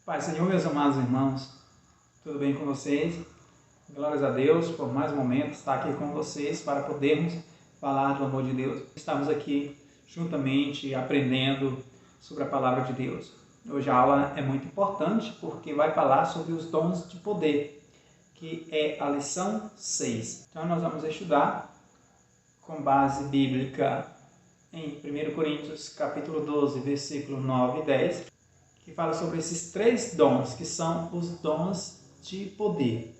Pai, Senhor, meus amados irmãos, tudo bem com vocês? Glórias a Deus por mais um momento estar aqui com vocês para podermos falar do amor de Deus. Estamos aqui juntamente aprendendo sobre a palavra de Deus. Hoje a aula é muito importante porque vai falar sobre os dons de poder, que é a lição 6. Então nós vamos estudar com base bíblica em 1 Coríntios capítulo 12, versículo 9 e 10, que fala sobre esses 3 dons, que são os dons de poder,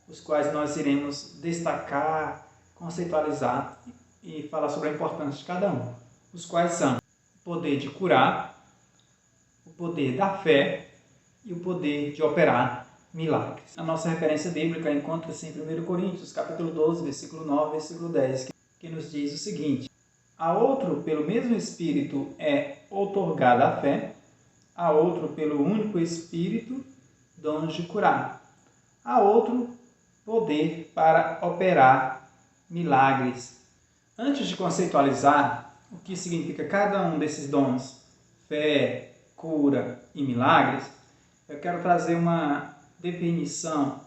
os quais nós iremos destacar, conceitualizar e falar sobre a importância de cada um. Os quais são o poder de curar, o poder da fé e o poder de operar milagres. A nossa referência bíblica encontra-se em 1 Coríntios capítulo 12, versículo 9 versículo 10, que nos diz o seguinte: a outro, pelo mesmo Espírito, é outorgada a fé, a outro, pelo único Espírito, dons de curar, a outro, poder para operar milagres. Antes de conceitualizar o que significa cada um desses dons, fé, cura e milagres, eu quero trazer uma definição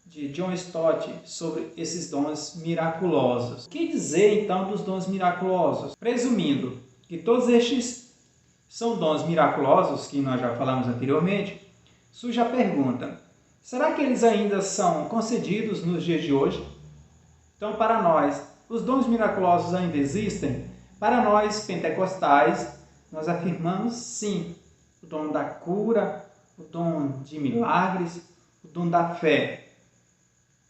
de John Stott sobre esses dons miraculosos. O que dizer, então, dos dons miraculosos? Presumindo que todos estes são dons miraculosos, que nós já falamos anteriormente, surge a pergunta: será que eles ainda são concedidos nos dias de hoje? Então, para nós, os dons miraculosos ainda existem? Para nós, pentecostais, nós afirmamos sim, o dom da cura, o dom de milagres, o dom da fé.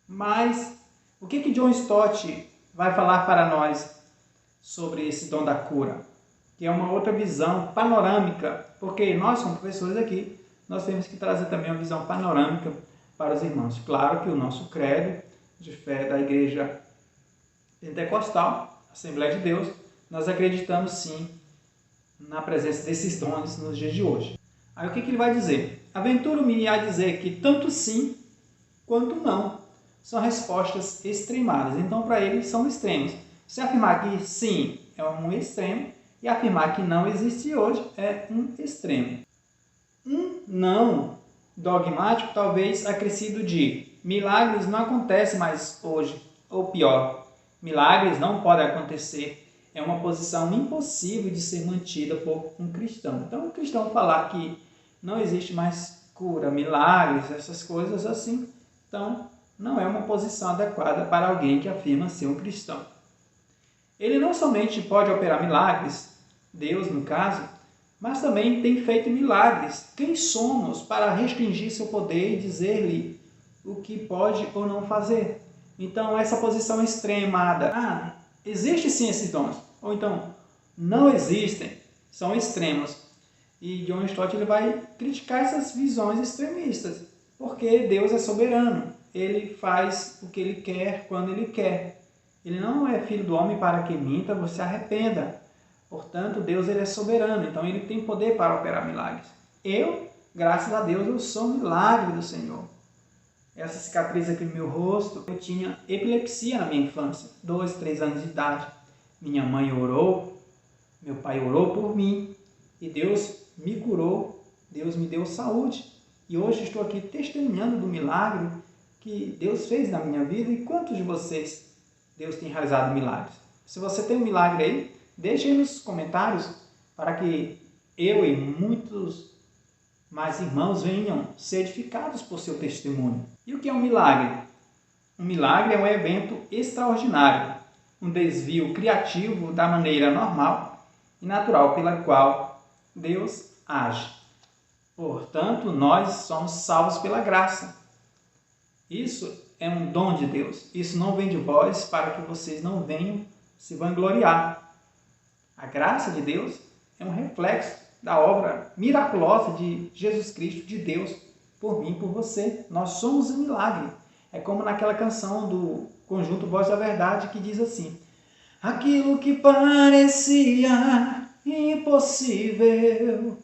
Mas o que John Stott vai falar para nós sobre esse dom da cura? Que é uma outra visão panorâmica, porque nós, como professores aqui, nós temos que trazer também uma visão panorâmica para os irmãos. Claro que o nosso credo de fé da Igreja Pentecostal, Assembleia de Deus, nós acreditamos sim na presença desses dons nos dias de hoje. Aí o que ele vai dizer? Aventuro-me a dizer que tanto sim quanto não são respostas extremadas. Então, para ele, são extremos. Se afirmar que sim é um extremo, e afirmar que não existe hoje é um extremo. Um não dogmático, talvez acrescido de milagres não acontecem mais hoje, ou pior, milagres não podem acontecer. É uma posição impossível de ser mantida por um cristão. Então, um cristão falar que não existe mais cura, milagres, essas coisas assim, então não é uma posição adequada para alguém que afirma ser um cristão. Ele não somente pode operar milagres, Deus no caso, mas também tem feito milagres. Quem somos para restringir seu poder e dizer-lhe o que pode ou não fazer? Então, essa posição extremada, existe sim esses dons, ou então, não existem, são extremos. E John Stott ele vai criticar essas visões extremistas, porque Deus é soberano, ele faz o que ele quer, quando ele quer. Ele não é filho do homem para que minta, você arrependa. Portanto, Deus ele é soberano, então ele tem poder para operar milagres. Eu, graças a Deus, eu sou um milagre do Senhor. Essa cicatriz aqui no meu rosto, eu tinha epilepsia na minha infância, 2, 3 anos de idade. Minha mãe orou, meu pai orou por mim, e Deus me curou, Deus me deu saúde. E hoje estou aqui testemunhando do milagre que Deus fez na minha vida. E quantos de vocês Deus tem realizado milagres? Se você tem um milagre aí, deixe aí nos comentários para que eu e muitos mais irmãos venham ser edificados por seu testemunho. E o que é um milagre? Um milagre é um evento extraordinário, um desvio criativo da maneira normal e natural pela qual Deus age. Portanto, nós somos salvos pela graça. Isso é um dom de Deus. Isso não vem de vós para que vocês não venham se vangloriar. A graça de Deus é um reflexo da obra miraculosa de Jesus Cristo, de Deus, por mim e por você. Nós somos um milagre. É como naquela canção do Conjunto Voz da Verdade que diz assim: aquilo que parecia impossível,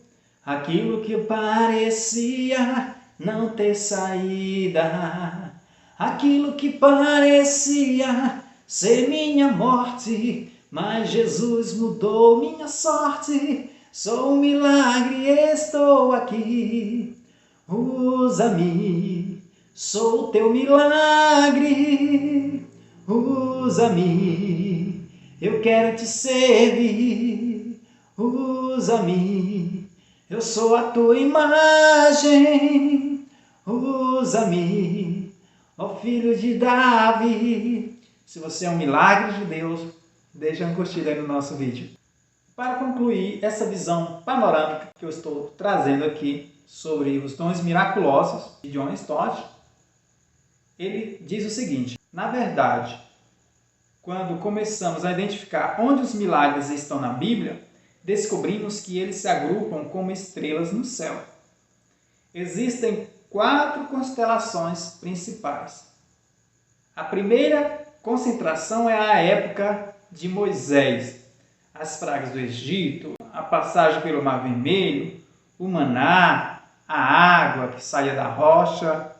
aquilo que parecia não ter saída, aquilo que parecia ser minha morte, mas Jesus mudou minha sorte. Sou um milagre, estou aqui. Usa-me, sou teu milagre. Usa-me, eu quero te servir. Usa-me, eu sou a tua imagem. Usa-me, ó filho de Davi. Se você é um milagre de Deus, deixa um curtida aí no nosso vídeo. Para concluir essa visão panorâmica que eu estou trazendo aqui sobre os dons miraculosos de John Stott, ele diz o seguinte: na verdade, quando começamos a identificar onde os milagres estão na Bíblia, descobrimos que eles se agrupam como estrelas no céu. Existem 4 constelações principais. A primeira concentração é a época de Moisés. As pragas do Egito, a passagem pelo Mar Vermelho, o maná, a água que saía da rocha,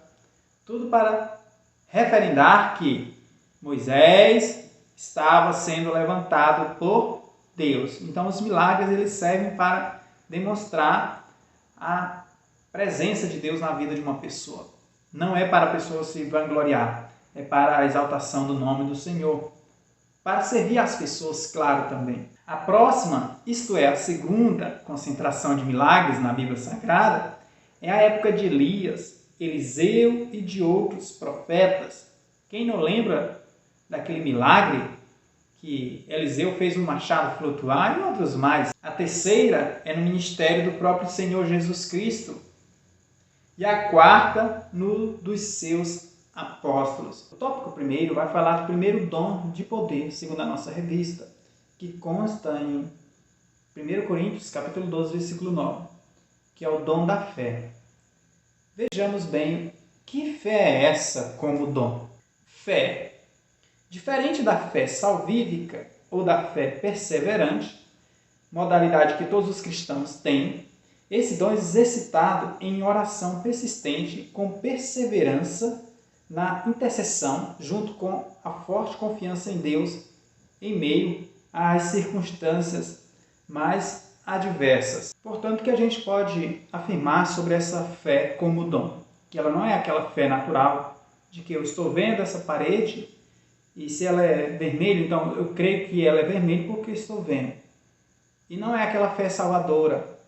tudo para referendar que Moisés estava sendo levantado por Deus. Então os milagres eles servem para demonstrar a presença de Deus na vida de uma pessoa. Não é para a pessoa se vangloriar, é para a exaltação do nome do Senhor. Para servir as pessoas, claro, também. A próxima, isto é, a segunda concentração de milagres na Bíblia Sagrada, é a época de Elias, Eliseu e de outros profetas. Quem não lembra daquele milagre que Eliseu fez um machado flutuar e outros mais? A terceira é no ministério do próprio Senhor Jesus Cristo. E a quarta, no dos seus apóstolos. O tópico primeiro vai falar do primeiro dom de poder, segundo a nossa revista, que consta em 1 Coríntios, capítulo 12, versículo 9, que é o dom da fé. Vejamos bem, que fé é essa como dom? Fé. Diferente da fé salvífica ou da fé perseverante, modalidade que todos os cristãos têm, esse dom é exercitado em oração persistente com perseverança na intercessão, junto com a forte confiança em Deus, em meio às circunstâncias mais adversas. Portanto, que a gente pode afirmar sobre essa fé como dom, que ela não é aquela fé natural, de que eu estou vendo essa parede, e se ela é vermelha, então eu creio que ela é vermelha porque estou vendo. E não é aquela fé salvadora,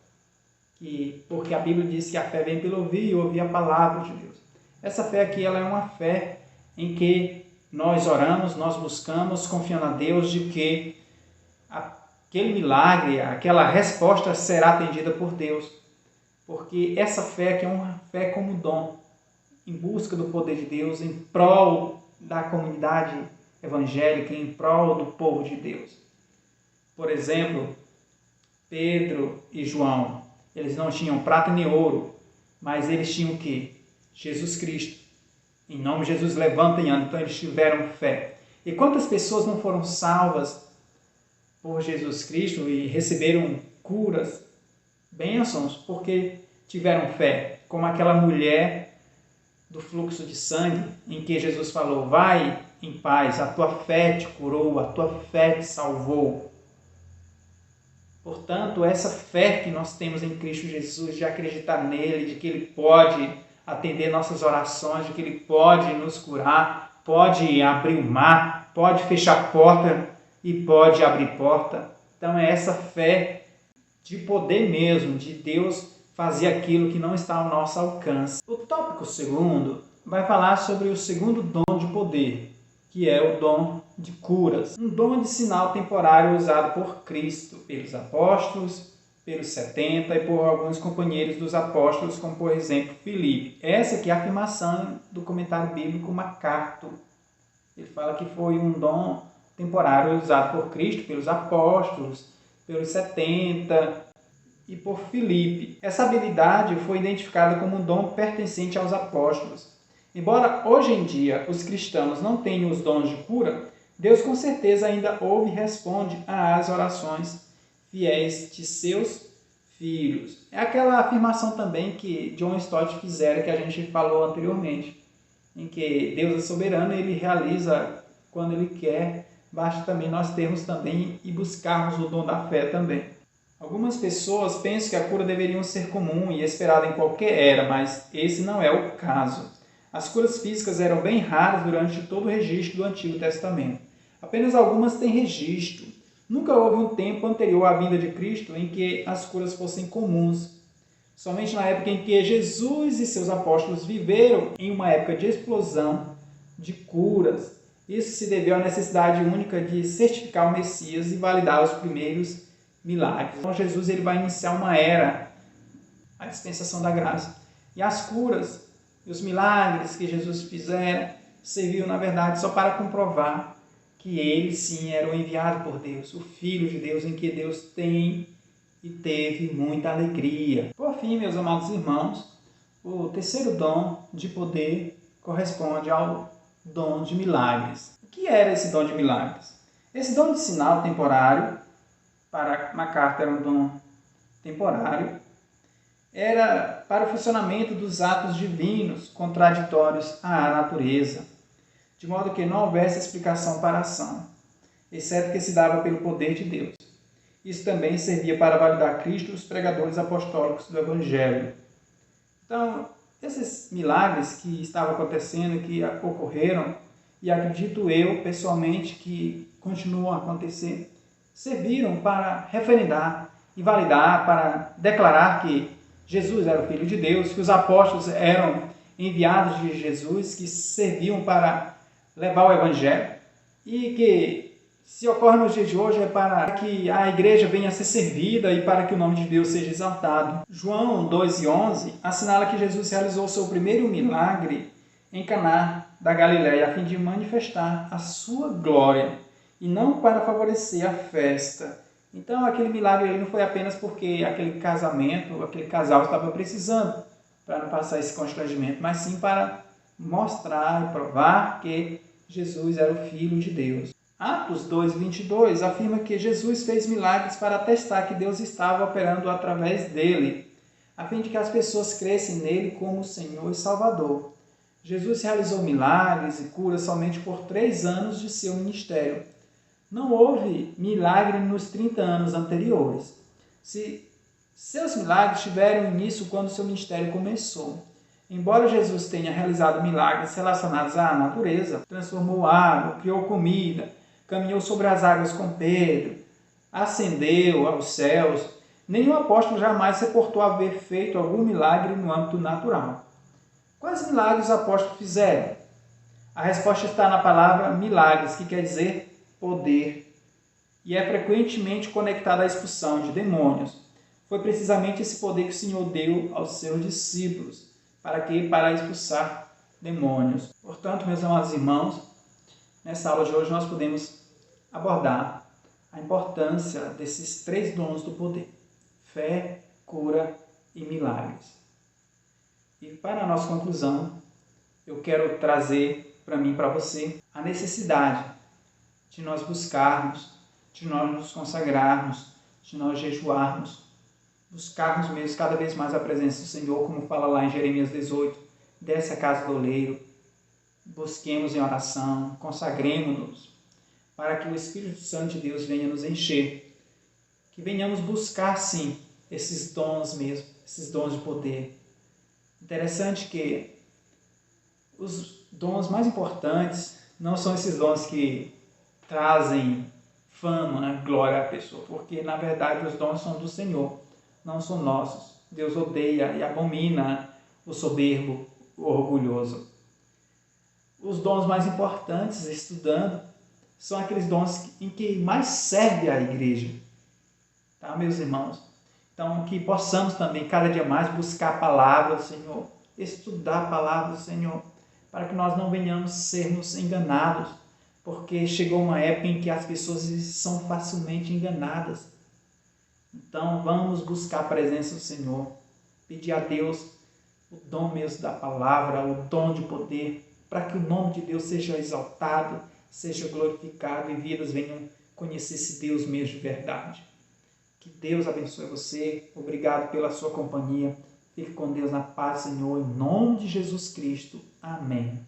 porque a Bíblia diz que a fé vem pelo ouvir e ouvir a palavra de Deus. Essa fé aqui ela é uma fé em que nós oramos, nós buscamos, confiando a Deus de que aquele milagre, aquela resposta será atendida por Deus. Porque essa fé aqui é uma fé como dom, em busca do poder de Deus, em prol da comunidade evangélica, em prol do povo de Deus. Por exemplo, Pedro e João, eles não tinham prata nem ouro, mas eles tinham o quê? Jesus Cristo. Em nome de Jesus, levanta e anda. Então eles tiveram fé. E quantas pessoas não foram salvas por Jesus Cristo e receberam curas, bênçãos, porque tiveram fé? Como aquela mulher do fluxo de sangue, em que Jesus falou: vai em paz, a tua fé te curou, a tua fé te salvou. Portanto, essa fé que nós temos em Cristo Jesus, de acreditar nele, de que ele pode atender nossas orações, de que ele pode nos curar, pode abrir o mar, pode fechar a porta e pode abrir porta. Então é essa fé de poder mesmo, de Deus fazer aquilo que não está ao nosso alcance. O tópico segundo vai falar sobre o segundo dom de poder, que é o dom de curas. Um dom de sinal temporário usado por Cristo, pelos apóstolos, pelos 70 e por alguns companheiros dos apóstolos, como por exemplo Filipe. Essa aqui é a afirmação do comentário bíblico MacArthur. Ele fala que foi um dom temporário usado por Cristo, pelos apóstolos, pelos 70 e por Filipe. Essa habilidade foi identificada como um dom pertencente aos apóstolos. Embora hoje em dia os cristãos não tenham os dons de cura, Deus com certeza ainda ouve e responde às orações fiéis de seus filhos. É aquela afirmação também que John Stott fizera, que a gente falou anteriormente, em que Deus é soberano e ele realiza quando ele quer, basta também nós termos também e buscarmos o dom da fé também. Algumas pessoas pensam que a cura deveria ser comum e esperada em qualquer era, mas esse não é o caso. As curas físicas eram bem raras durante todo o registro do Antigo Testamento. Apenas algumas têm registro. Nunca houve um tempo anterior à vinda de Cristo em que as curas fossem comuns. Somente na época em que Jesus e seus apóstolos viveram em uma época de explosão de curas. Isso se deveu à necessidade única de certificar o Messias e validar os primeiros milagres. Então Jesus ele vai iniciar uma era, a dispensação da graça. E as curas e os milagres que Jesus fizeram serviam, na verdade, só para comprovar que ele sim era o enviado por Deus, o Filho de Deus, em que Deus tem e teve muita alegria. Por fim, meus amados irmãos, o terceiro dom de poder corresponde ao dom de milagres. O que era esse dom de milagres? Esse dom de sinal temporário, para MacArthur era um dom temporário, era para o funcionamento dos atos divinos contraditórios à natureza, de modo que não houvesse explicação para a ação, exceto que se dava pelo poder de Deus. Isso também servia para validar Cristo e os pregadores apostólicos do Evangelho. Então, esses milagres que estavam acontecendo, que ocorreram, e acredito eu, pessoalmente, que continuam a acontecer, serviram para referendar e validar, para declarar que Jesus era o Filho de Deus, que os apóstolos eram enviados de Jesus, que serviam para levar o Evangelho, e que, se ocorre nos dias de hoje, é para que a igreja venha a ser servida e para que o nome de Deus seja exaltado. João 2:11 assinala que Jesus realizou seu primeiro milagre em Caná da Galileia, a fim de manifestar a sua glória, e não para favorecer a festa. Então, aquele milagre ele não foi apenas porque aquele casamento, aquele casal estava precisando, para não passar esse constrangimento, mas sim para mostrar e provar que Jesus era o Filho de Deus. Atos 2:22 afirma que Jesus fez milagres para atestar que Deus estava operando através dele, a fim de que as pessoas crescem nele como Senhor e Salvador. Jesus realizou milagres e curas somente por 3 anos de seu ministério. Não houve milagre nos 30 anos anteriores. Seus milagres tiveram início quando seu ministério começou. Embora Jesus tenha realizado milagres relacionados à natureza, transformou água, criou comida, caminhou sobre as águas com Pedro, ascendeu aos céus, nenhum apóstolo jamais reportou haver feito algum milagre no âmbito natural. Quais milagres os apóstolos fizeram? A resposta está na palavra milagres, que quer dizer poder, e é frequentemente conectada à expulsão de demônios. Foi precisamente esse poder que o Senhor deu aos seus discípulos. Para quê? Para expulsar demônios. Portanto, meus amados irmãos, nessa aula de hoje nós podemos abordar a importância desses 3 dons do poder: fé, cura e milagres. E para a nossa conclusão, eu quero trazer para mim e para você a necessidade de nós buscarmos, de nós nos consagrarmos, de nós jejuarmos, buscarmos mesmo cada vez mais a presença do Senhor, como fala lá em Jeremias 18, desce a casa do oleiro, busquemos em oração, consagremos-nos, para que o Espírito Santo de Deus venha nos encher, que venhamos buscar sim esses dons mesmo, esses dons de poder. Interessante que os dons mais importantes não são esses dons que trazem fama, né, glória à pessoa, porque na verdade os dons são do Senhor, não são nossos. Deus odeia e abomina o soberbo, o orgulhoso. Os dons mais importantes, estudando, são aqueles dons em que mais serve a igreja. Tá, meus irmãos? Então, que possamos também, cada dia mais, buscar a palavra do Senhor, estudar a palavra do Senhor, para que nós não venhamos sermos enganados, porque chegou uma época em que as pessoas são facilmente enganadas. Então, vamos buscar a presença do Senhor, pedir a Deus o dom mesmo da palavra, o dom de poder, para que o nome de Deus seja exaltado, seja glorificado e vidas venham conhecer esse Deus mesmo de verdade. Que Deus abençoe você. Obrigado pela sua companhia. Fique com Deus na paz, Senhor, em nome de Jesus Cristo. Amém.